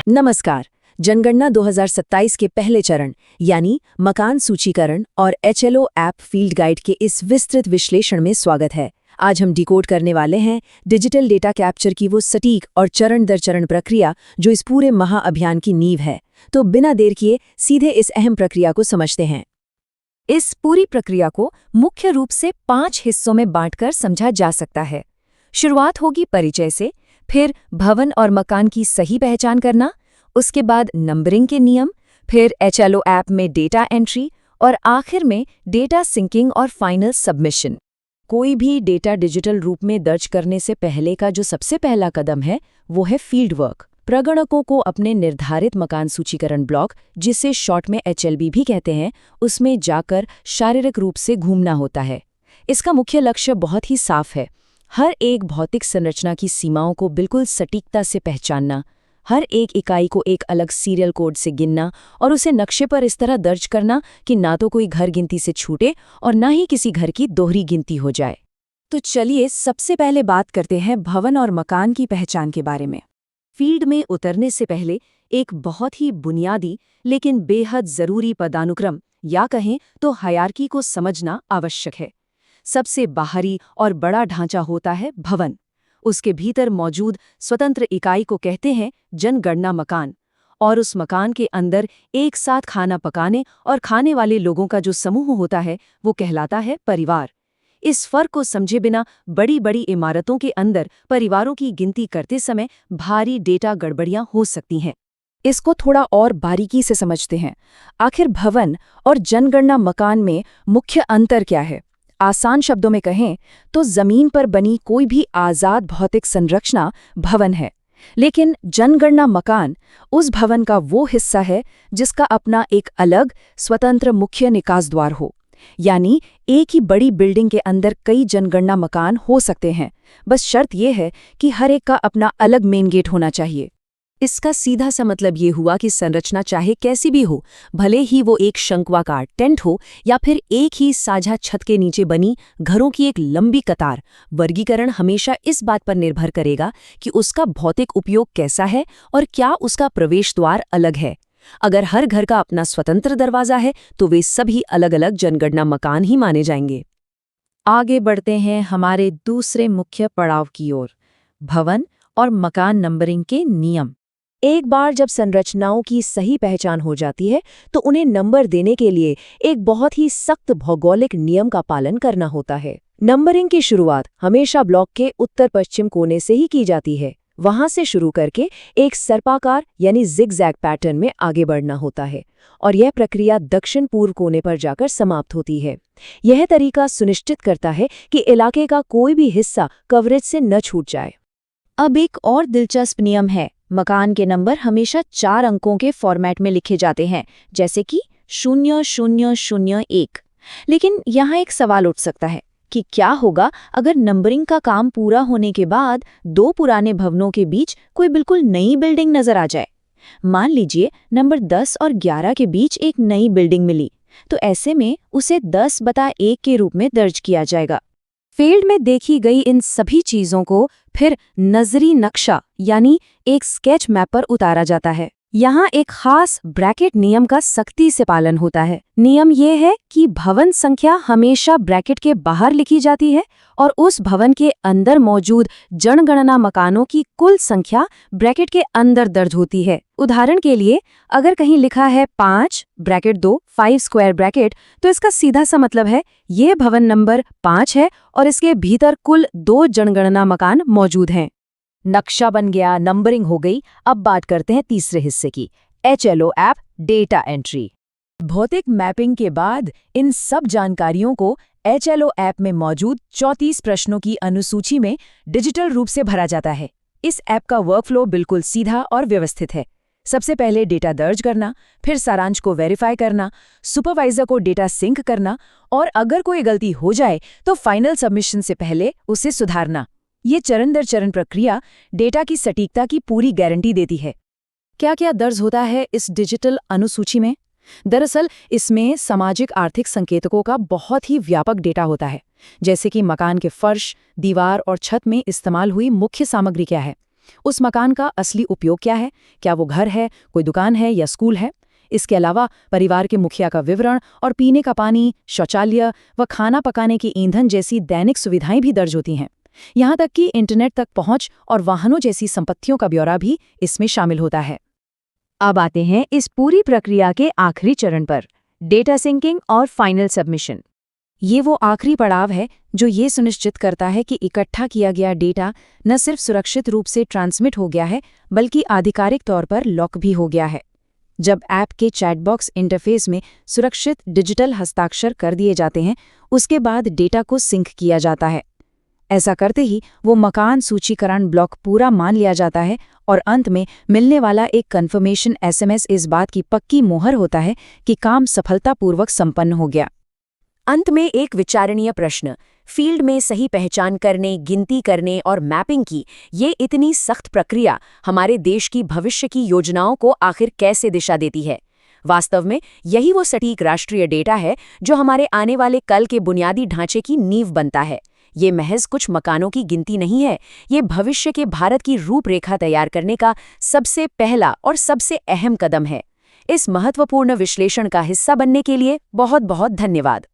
नमस्कार। जनगणना 2027 के पहले चरण यानी मकान सूचीकरण और एचएलओ ऐप फील्ड गाइड के इस विस्तृत विश्लेषण में स्वागत है। आज हम डिकोड करने वाले हैं डिजिटल डेटा कैप्चर की वो सटीक और चरण दर चरण प्रक्रिया जो इस पूरे महाअभियान की नींव है। तो बिना देर किए सीधे इस अहम प्रक्रिया को समझते हैं। इस पूरी प्रक्रिया को मुख्य रूप से 5 हिस्सों में बांटकर समझा जा सकता है। शुरुआत होगी परिचय से, फिर भवन और मकान की सही पहचान करना, उसके बाद नंबरिंग के नियम, फिर एचएलओ ऐप में डेटा एंट्री और आखिर में डेटा सिंकिंग और फाइनल सबमिशन। कोई भी डेटा डिजिटल रूप में दर्ज करने से पहले का जो सबसे पहला कदम है वो है फील्ड वर्क। प्रगणकों को अपने निर्धारित मकान सूचीकरण ब्लॉक, जिसे शॉर्ट में एचएलबी भी कहते हैं, उसमें जाकर शारीरिक रूप से घूमना होता है। इसका मुख्य लक्ष्य बहुत ही साफ है, हर एक भौतिक संरचना की सीमाओं को बिल्कुल सटीकता से पहचानना, हर एक इकाई को एक अलग सीरियल कोड से गिनना और उसे नक्शे पर इस तरह दर्ज करना कि ना तो कोई घर गिनती से छूटे और ना ही किसी घर की दोहरी गिनती हो जाए। तो चलिए सबसे पहले बात करते हैं भवन और मकान की पहचान के बारे में। फील्ड में उतरने से पहले एक बहुत ही बुनियादी लेकिन बेहद ज़रूरी पदानुक्रम या कहें तो हायरार्की को समझना आवश्यक है। सबसे बाहरी और बड़ा ढांचा होता है भवन। उसके भीतर मौजूद स्वतंत्र इकाई को कहते हैं जनगणना मकान, और उस मकान के अंदर एक साथ खाना पकाने और खाने वाले लोगों का जो समूह होता है वो कहलाता है परिवार। इस फर्क को समझे बिना बड़ी बड़ी इमारतों के अंदर परिवारों की गिनती करते समय भारी डेटा गड़बड़ियां हो सकती हैं। इसको थोड़ा और बारीकी से समझते हैं। आखिर भवन और जनगणना मकान में मुख्य अंतर क्या है? आसान शब्दों में कहें तो जमीन पर बनी कोई भी आज़ाद भौतिक संरचना भवन है, लेकिन जनगणना मकान उस भवन का वो हिस्सा है जिसका अपना एक अलग स्वतंत्र मुख्य निकास द्वार हो। यानी एक ही बड़ी बिल्डिंग के अंदर कई जनगणना मकान हो सकते हैं, बस शर्त यह है कि हर एक का अपना अलग मेन गेट होना चाहिए। इसका सीधा सा मतलब ये हुआ कि संरचना चाहे कैसी भी हो, भले ही वो एक शंक्वाकार टेंट हो या फिर एक ही साझा छत के नीचे बनी घरों की एक लंबी कतार, वर्गीकरण हमेशा इस बात पर निर्भर करेगा कि उसका भौतिक उपयोग कैसा है और क्या उसका प्रवेश द्वार अलग है। अगर हर घर का अपना स्वतंत्र दरवाजा है तो वे सभी अलग अलग जनगणना मकान ही माने जाएंगे। आगे बढ़ते हैं हमारे दूसरे मुख्य पड़ाव की ओर, भवन और मकान नंबरिंग के नियम। एक बार जब संरचनाओं की सही पहचान हो जाती है तो उन्हें नंबर देने के लिए एक बहुत ही सख्त भौगोलिक नियम का पालन करना होता है। नंबरिंग की शुरुआत हमेशा ब्लॉक के उत्तर पश्चिम कोने से ही की जाती है। वहां से शुरू करके एक सर्पाकार यानी जिगजैग पैटर्न में आगे बढ़ना होता है और यह प्रक्रिया दक्षिण पूर्व कोने पर जाकर समाप्त होती है। यह तरीका सुनिश्चित करता है कि इलाके का कोई भी हिस्सा कवरेज से न छूट जाए। अब एक और दिलचस्प नियम है, मकान के नंबर हमेशा 4 अंकों के फॉर्मेट में लिखे जाते हैं, जैसे कि 0001। लेकिन यहाँ एक सवाल उठ सकता है कि क्या होगा अगर नंबरिंग का काम पूरा होने के बाद 2 पुराने भवनों के बीच कोई बिल्कुल नई बिल्डिंग नजर आ जाए। मान लीजिए नंबर 10 और 11 के बीच एक नई बिल्डिंग मिली, तो ऐसे में उसे 10/1 के रूप में दर्ज किया जाएगा। फील्ड में देखी गई इन सभी चीजों को फिर नजरी नक्शा यानी एक स्केच मैप पर उतारा जाता है। यहाँ एक खास ब्रैकेट नियम का सख्ती से पालन होता है। नियम ये है कि भवन संख्या हमेशा ब्रैकेट के बाहर लिखी जाती है और उस भवन के अंदर मौजूद जनगणना मकानों की कुल संख्या ब्रैकेट के अंदर दर्ज होती है। उदाहरण के लिए अगर कहीं लिखा है 5 ब्रैकेट 2 5 स्क्वायर ब्रैकेट, तो इसका सीधा सा मतलब है ये भवन नंबर 5 है और इसके भीतर कुल 2 जनगणना मकान मौजूद हैं। नक्शा बन गया, नंबरिंग हो गई। अब बात करते हैं तीसरे हिस्से की, एचएलओ ऐप डेटा एंट्री। भौतिक मैपिंग के बाद इन सब जानकारियों को एचएलओ ऐप में मौजूद 34 प्रश्नों की अनुसूची में डिजिटल रूप से भरा जाता है। इस ऐप का वर्कफ्लो बिल्कुल सीधा और व्यवस्थित है। सबसे पहले डेटा दर्ज करना, फिर सारांश को वेरीफाई करना, सुपरवाइजर को डेटा सिंक करना और अगर कोई गलती हो जाए तो फाइनल सबमिशन से पहले उसे सुधारना। ये चरण दर चरण प्रक्रिया डेटा की सटीकता की पूरी गारंटी देती है। क्या क्या दर्ज होता है इस डिजिटल अनुसूची में? दरअसल इसमें सामाजिक आर्थिक संकेतकों का बहुत ही व्यापक डेटा होता है, जैसे कि मकान के फर्श, दीवार और छत में इस्तेमाल हुई मुख्य सामग्री क्या है, उस मकान का असली उपयोग क्या है, क्या वो घर है, कोई दुकान है या स्कूल है। इसके अलावा परिवार के मुखिया का विवरण और पीने का पानी, शौचालय व खाना पकाने की ईंधन जैसी दैनिक सुविधाएं भी दर्ज होती हैं। यहाँ तक कि इंटरनेट तक पहुंच और वाहनों जैसी संपत्तियों का ब्यौरा भी इसमें शामिल होता है। अब आते हैं इस पूरी प्रक्रिया के आखिरी चरण पर, डेटा सिंकिंग और फाइनल सबमिशन। ये वो आखिरी पड़ाव है जो ये सुनिश्चित करता है कि इकट्ठा किया गया डेटा न सिर्फ सुरक्षित रूप से ट्रांसमिट हो गया है, बल्कि आधिकारिक तौर पर लॉक भी हो गया है। जब ऐप के चैटबॉक्स इंटरफेस में सुरक्षित डिजिटल हस्ताक्षर कर दिए जाते हैं, उसके बाद डेटा को सिंक किया जाता है। ऐसा करते ही वो मकान सूचीकरण ब्लॉक पूरा मान लिया जाता है और अंत में मिलने वाला एक कन्फर्मेशन एसएमएस इस बात की पक्की मोहर होता है कि काम सफलतापूर्वक संपन्न हो गया। अंत में एक विचारणीय प्रश्न, फील्ड में सही पहचान करने, गिनती करने और मैपिंग की ये इतनी सख्त प्रक्रिया हमारे देश की भविष्य की योजनाओं को आखिर कैसे दिशा देती है? वास्तव में यही वो सटीक राष्ट्रीय डेटा है जो हमारे आने वाले कल के बुनियादी ढांचे की नींव बनता है। ये महज कुछ मकानों की गिनती नहीं है, ये भविष्य के भारत की रूपरेखा तैयार करने का सबसे पहला और सबसे अहम कदम है। इस महत्वपूर्ण विश्लेषण का हिस्सा बनने के लिए बहुत बहुत धन्यवाद।